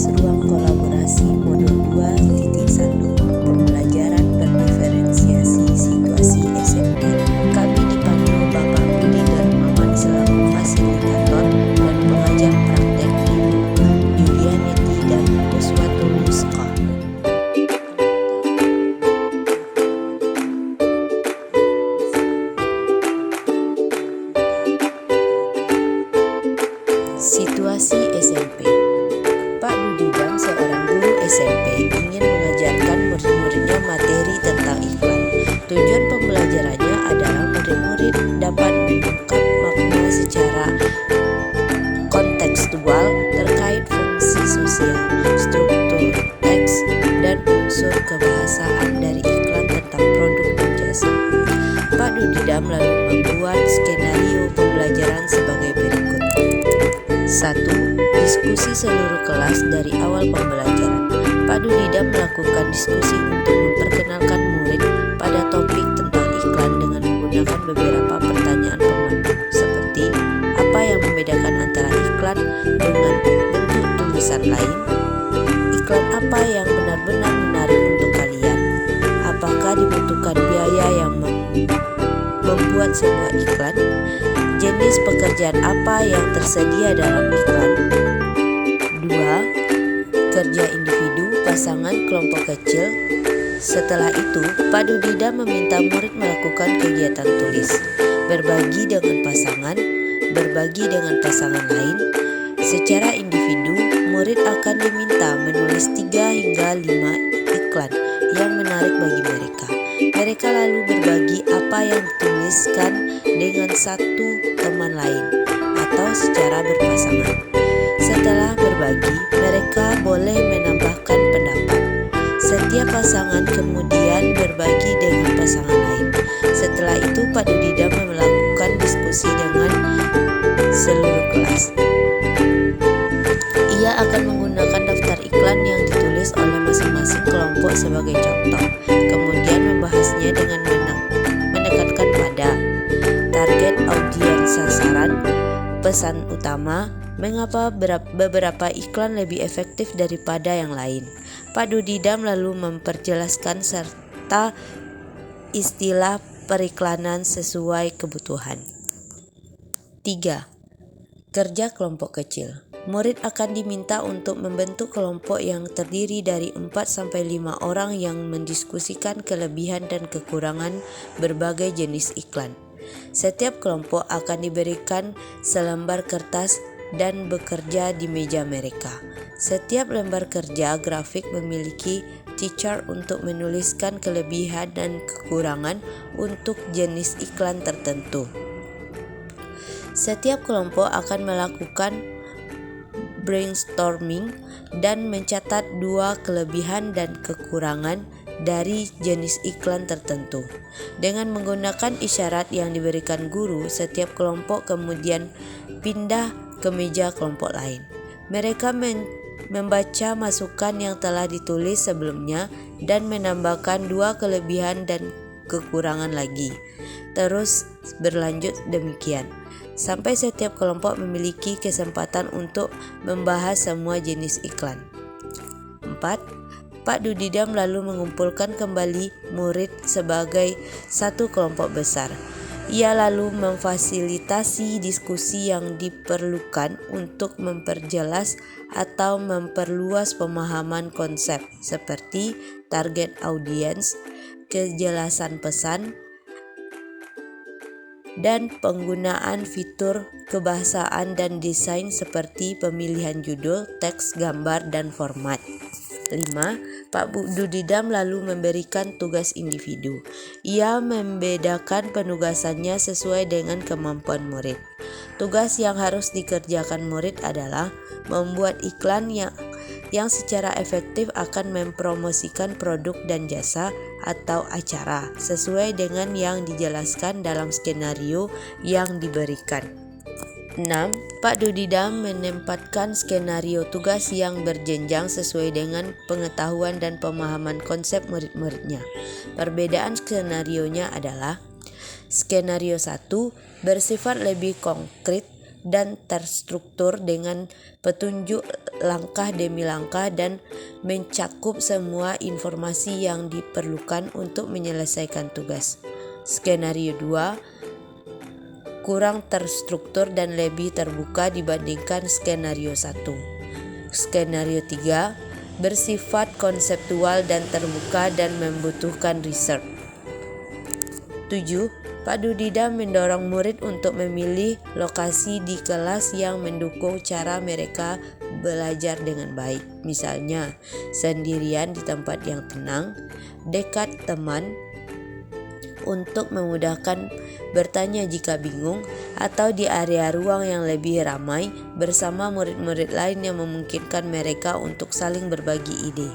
tugas ruang kolaborasi modul 2.1 pembelajaran berdiferensiasi situasi SMP. Kami dipandu Bapak Budi Darmawan selaku fasilitator dan pengajar praktek Ibu Yulianeti dan Uswatul Wusqa. Situasi SMP. Pak Dudidam, seorang guru SMP, ingin mengajarkan murid-muridnya materi tentang iklan. Tujuan pembelajarannya adalah murid-murid dapat menangkap makna secara kontekstual terkait fungsi sosial, struktur teks, dan unsur kebahasaan dari iklan tentang produk dan jasa. Pak Dudidam lalu membuat skenario pembelajaran sebagai berikut. 1. Diskusi seluruh kelas dari awal pembelajaran. Pak Dudidam melakukan diskusi untuk memperkenalkan murid pada topik tentang iklan dengan menggunakan beberapa pertanyaan pemandu seperti apa yang membedakan antara iklan dengan bentuk tulisan lain? Iklan apa yang benar-benar menarik untuk kalian? Apakah dibutuhkan biaya yang membuat sebuah iklan? Jenis pekerjaan apa yang tersedia dalam iklan? 2. Kerja individu, pasangan, kelompok kecil. Setelah itu, Pak Dudidam meminta murid melakukan kegiatan tulis, berbagi dengan pasangan lain. Secara individu, murid akan diminta menulis 3 hingga 5 iklan yang menarik bagi mereka. Mereka lalu berbagi apa yang dituliskan dengan satu teman lain atau secara berpasangan. Setelah berbagi, mereka boleh menambahkan pendapat. Setiap pasangan kemudian berbagi dengan pasangan lain. Setelah itu, Pak Dudidam melakukan diskusi dengan seluruh kelas. Ia akan menggunakan daftar iklan yang ditulis oleh masing-masing kelompok sebagai contoh, kemudian membahasnya dengan menekankan pada target audiens sasaran, pesan utama, mengapa beberapa iklan lebih efektif daripada yang lain. Pak Dudidam lalu memperjelaskan serta istilah periklanan sesuai kebutuhan. 3. Kerja kelompok kecil. Murid akan diminta untuk membentuk kelompok yang terdiri dari 4-5 orang yang mendiskusikan kelebihan dan kekurangan berbagai jenis iklan. Setiap kelompok akan diberikan selembar kertas dan bekerja di meja mereka. Setiap lembar kerja grafik memiliki T-chart untuk menuliskan kelebihan dan kekurangan untuk jenis iklan tertentu. Setiap kelompok akan melakukan brainstorming dan mencatat 2 kelebihan dan kekurangan dari jenis iklan tertentu. Dengan menggunakan isyarat yang diberikan guru, setiap kelompok kemudian pindah ke meja kelompok lain. Mereka membaca masukan yang telah ditulis sebelumnya dan menambahkan 2 kelebihan dan kekurangan lagi. Terus berlanjut demikian sampai setiap kelompok memiliki kesempatan untuk membahas semua jenis iklan. 4. Pak Dudidam lalu mengumpulkan kembali murid sebagai satu kelompok besar. Ia lalu memfasilitasi diskusi yang diperlukan untuk memperjelas atau memperluas pemahaman konsep seperti target audiens, kejelasan pesan, dan penggunaan fitur kebahasaan dan desain seperti pemilihan judul, teks, gambar, dan format. 5. Pak Dudidam lalu memberikan tugas individu. Ia membedakan penugasannya sesuai dengan kemampuan murid. Tugas yang harus dikerjakan murid adalah membuat iklan yang secara efektif akan mempromosikan produk dan jasa atau acara sesuai dengan yang dijelaskan dalam skenario yang diberikan. 6. Pak Dudidam menempatkan skenario tugas yang berjenjang sesuai dengan pengetahuan dan pemahaman konsep murid-muridnya. Perbedaan skenarionya adalah: skenario 1 bersifat lebih konkret dan terstruktur dengan petunjuk langkah demi langkah dan mencakup semua informasi yang diperlukan untuk menyelesaikan tugas. Skenario 2 kurang terstruktur dan lebih terbuka dibandingkan skenario 1. Skenario 3 bersifat konseptual dan terbuka dan membutuhkan riset. 7. Pak Dudidam mendorong murid untuk memilih lokasi di kelas yang mendukung cara mereka belajar dengan baik. Misalnya, sendirian di tempat yang tenang, dekat teman, untuk memudahkan bertanya jika bingung, atau di area ruang yang lebih ramai bersama murid-murid lain yang memungkinkan mereka untuk saling berbagi ide.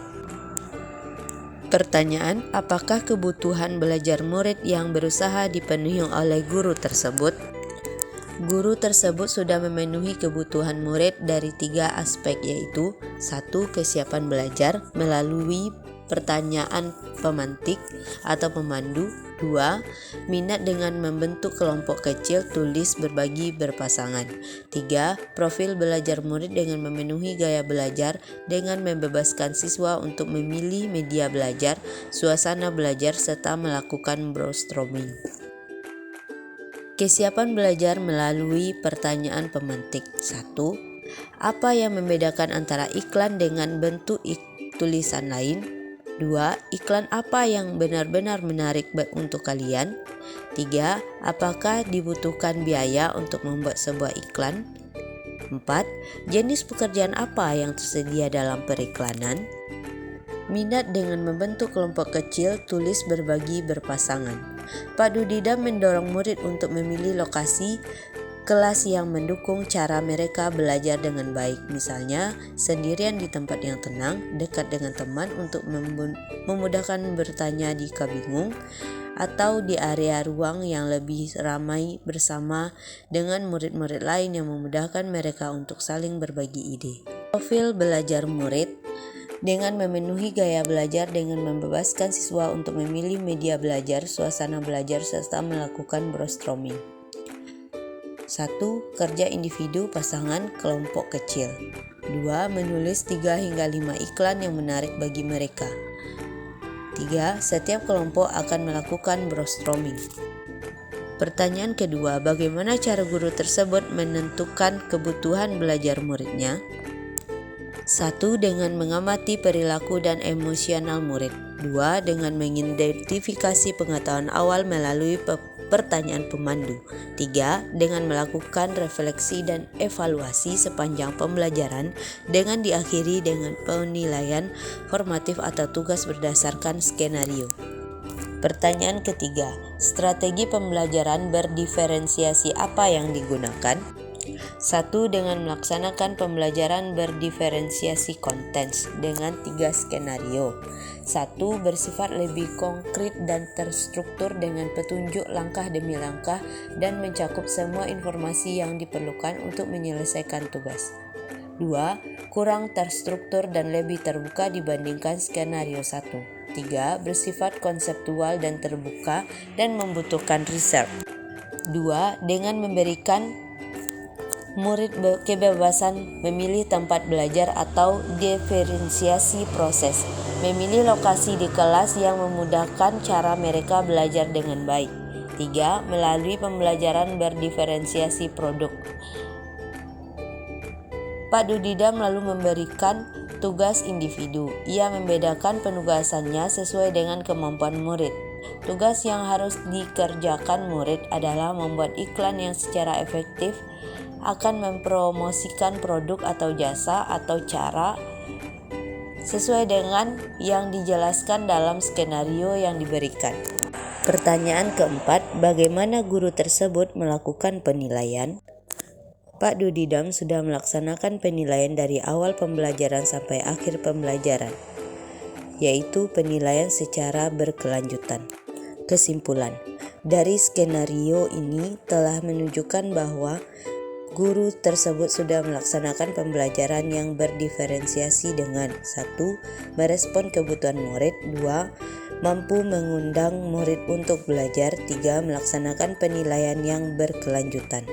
Pertanyaan, apakah kebutuhan belajar murid yang berusaha dipenuhi oleh guru tersebut? Guru tersebut sudah memenuhi kebutuhan murid dari 3 aspek, yaitu 1. Kesiapan belajar melalui pertanyaan pemantik atau pemandu. 2. Minat dengan membentuk kelompok kecil, tulis, berbagi, berpasangan. 3. Profil belajar murid dengan memenuhi gaya belajar dengan membebaskan siswa untuk memilih media belajar, suasana belajar, serta melakukan brainstorming. Kesiapan belajar melalui pertanyaan pemantik. 1. Apa yang membedakan antara iklan dengan bentuk tulisan lain? 2. Iklan apa yang benar-benar menarik untuk kalian? 3. Apakah dibutuhkan biaya untuk membuat sebuah iklan? 4. Jenis pekerjaan apa yang tersedia dalam periklanan? Minat dengan membentuk kelompok kecil, tulis, berbagi, berpasangan. Pak Dudidam mendorong murid untuk memilih lokasi kelas yang mendukung cara mereka belajar dengan baik, misalnya sendirian di tempat yang tenang, dekat dengan teman untuk memudahkan bertanya jika bingung, atau di area ruang yang lebih ramai bersama dengan murid-murid lain yang memudahkan mereka untuk saling berbagi ide. Profil belajar murid dengan memenuhi gaya belajar dengan membebaskan siswa untuk memilih media belajar, suasana belajar, serta melakukan brainstorming. 1. Kerja individu, pasangan, kelompok kecil. 2. Menulis 3 hingga 5 iklan yang menarik bagi mereka. 3. Setiap kelompok akan melakukan brainstorming. Pertanyaan kedua, bagaimana cara guru tersebut menentukan kebutuhan belajar muridnya? 1. Dengan mengamati perilaku dan emosional murid. 2. Dengan mengidentifikasi pengetahuan awal melalui pertanyaan pemandu. 3. Dengan melakukan refleksi dan evaluasi sepanjang pembelajaran dengan diakhiri dengan penilaian formatif atau tugas berdasarkan skenario. Pertanyaan ketiga, strategi pembelajaran berdiferensiasi apa yang digunakan? 1. Dengan melaksanakan pembelajaran berdiferensiasi kontens dengan 3 skenario. 1. Bersifat lebih konkret dan terstruktur dengan petunjuk langkah demi langkah dan mencakup semua informasi yang diperlukan untuk menyelesaikan tugas. 2. Kurang terstruktur dan lebih terbuka dibandingkan skenario 1. 3. Bersifat konseptual dan terbuka dan membutuhkan riset. 2. Dengan memberikan murid kebebasan memilih tempat belajar atau diferensiasi proses, memilih lokasi di kelas yang memudahkan cara mereka belajar dengan baik. 3. Melalui pembelajaran berdiferensiasi produk. Pak Dudidam lalu memberikan tugas individu. Ia membedakan penugasannya sesuai dengan kemampuan murid. Tugas yang harus dikerjakan murid adalah membuat iklan yang secara efektif akan mempromosikan produk atau jasa atau cara sesuai dengan yang dijelaskan dalam skenario yang diberikan. Pertanyaan keempat, bagaimana guru tersebut melakukan penilaian? Pak Dudidam sudah melaksanakan penilaian dari awal pembelajaran sampai akhir pembelajaran, yaitu penilaian secara berkelanjutan. Kesimpulan, dari skenario ini telah menunjukkan bahwa guru tersebut sudah melaksanakan pembelajaran yang berdiferensiasi dengan 1. Merespon kebutuhan murid. 2. Mampu mengundang murid untuk belajar. 3. Melaksanakan penilaian yang berkelanjutan.